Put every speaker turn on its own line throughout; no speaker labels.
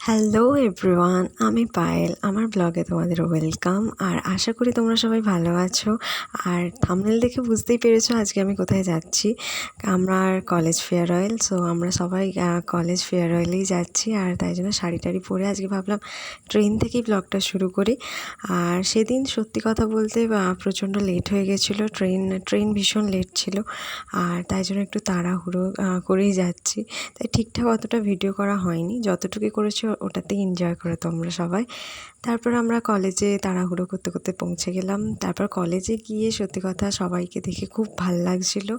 Hello everyone, আমি পায়েল। আমার ব্লগে তোমাদের ওয়েলকাম। আর আশা করি তোমরা সবাই ভালো আছো। আর থাম্বনেল দেখে বুঝতেই পেরেছো আজকে আমি কোথায় যাচ্ছি। আমার কলেজ ফেয়ারওয়েল, সো আমরা সবাই কলেজ ফেয়ারওয়েলেই যাচ্ছি। আর তাই জন্য শাড়ি টাড়ি পরে আজকে ভাবলাম ট্রেন থেকেই ব্লগটা শুরু করি। আর সেদিন সত্যি কথা বলতে প্রচণ্ড লেট হয়ে গেছিলো, ট্রেন ভীষণ লেট ছিল। আর তাই জন্য একটু তাড়াহুড়ো করেই যাচ্ছি, তাই ঠিকঠাক অতটা ভিডিও করা হয়নি। যতটুকু করেছি ওটাতেই এনজয় করো তোমরা সবাই। তারপর আমরা কলেজে তাড়াহুড়ো করতে করতে পৌঁছে গেলাম। তারপর কলেজে গিয়ে সত্যি কথা সবাইকে দেখে খুব ভাল লাগছিলো।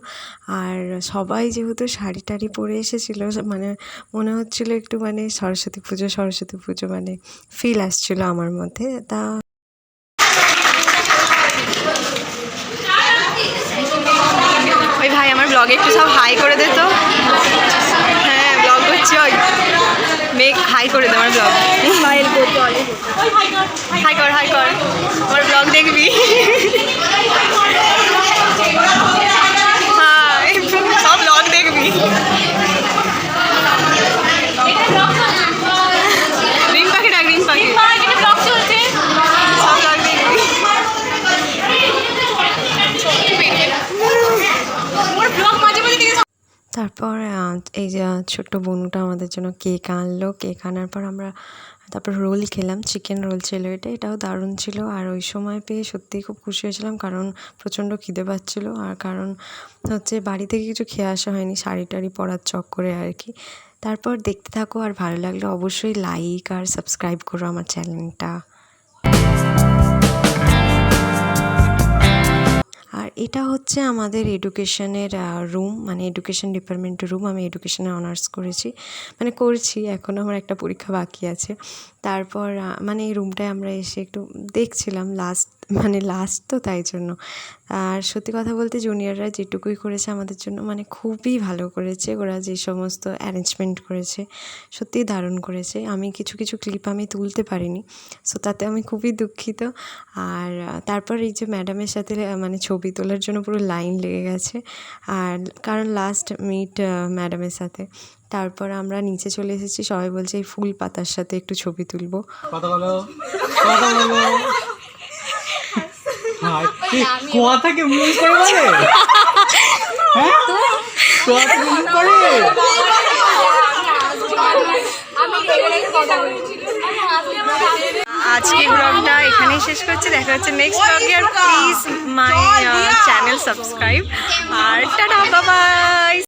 আর সবাই যেহেতু শাড়ি টাড়ি পরে এসেছিলো, মানে মনে হচ্ছিলো একটু মানে সরস্বতী পুজো মানে ফিল আসছিলো আমার মধ্যে।
ওই ভাই আমার ব্লগে একটু সব হাই করে দে তো। হ্যাঁ ব্লগ করছি, ওই মেক হাই করে দে আমার ব্লগ। হাই কর আমার ব্লগ দেখবি। হ্যাঁ সব ব্লগ দেখবি। রিং পাখি ডাক, রিং পাখি ব্লগ চলছে, সব ব্লগ দেখবি।
তারপর এই যে ছোট্ট বোনটা আমাদের জন্য কেক আনলো। কেক আনার পর আমরা তারপর রোল খেলাম, চিকেন রোল ছিল এটাও দারুণ ছিল। আর ওই সময় পেয়ে সত্যিই খুব খুশি হয়েছিলাম, কারণ প্রচণ্ড খিদে পাচ্ছিলো। আর কারণ হচ্ছে বাড়ি থেকে কিছু খেয়ে আসা হয়নি, শাড়ি টাড়ি পরার চক্করে আর কি। তারপর দেখতে থাকো, আর ভালো লাগলে অবশ্যই লাইক আর সাবস্ক্রাইব করো আমার চ্যানেলটা। আর এটা হচ্ছে আমাদের এডুকেশনের রুম, মানে এডুকেশন ডিপার্টমেন্টের রুম। আমি এডুকেশনে অনার্স করছি, এখনও আমার একটা পরীক্ষা বাকি আছে। তারপর মানে এই রুমটায় আমরা এসে একটু দেখছিলাম, লাস্ট তো তাই জন্য। আর সত্যি কথা বলতে জুনিয়ররা যেটুকুই করেছে আমাদের জন্য মানে খুবই ভালো করেছে। ওরা যে সমস্ত অ্যারেঞ্জমেন্ট করেছে সত্যিই দারুণ করেছে। আমি কিছু ক্লিপ আমি তুলতে পারিনি, সো তাতে আমি খুবই দুঃখিত। আর তারপর এই যে ম্যাডামের সাথে মানে ছবি তোলার জন্য পুরো লাইন লেগে গেছে, আর কারণ লাস্ট মিট ম্যাডামের সাথে। তারপর আমরা নিচে চলে এসেছি, সবাই বলছে এই ফুল পাতার সাথে একটু ছবি তুলবো।
আজকে ব্লগটা এখানেই শেষ করছি, দেখা হচ্ছে নেক্সট ব্লগে। আর প্লিজ মাই চ্যানেল সাবস্ক্রাইব। আর টাটা, বাই বাই।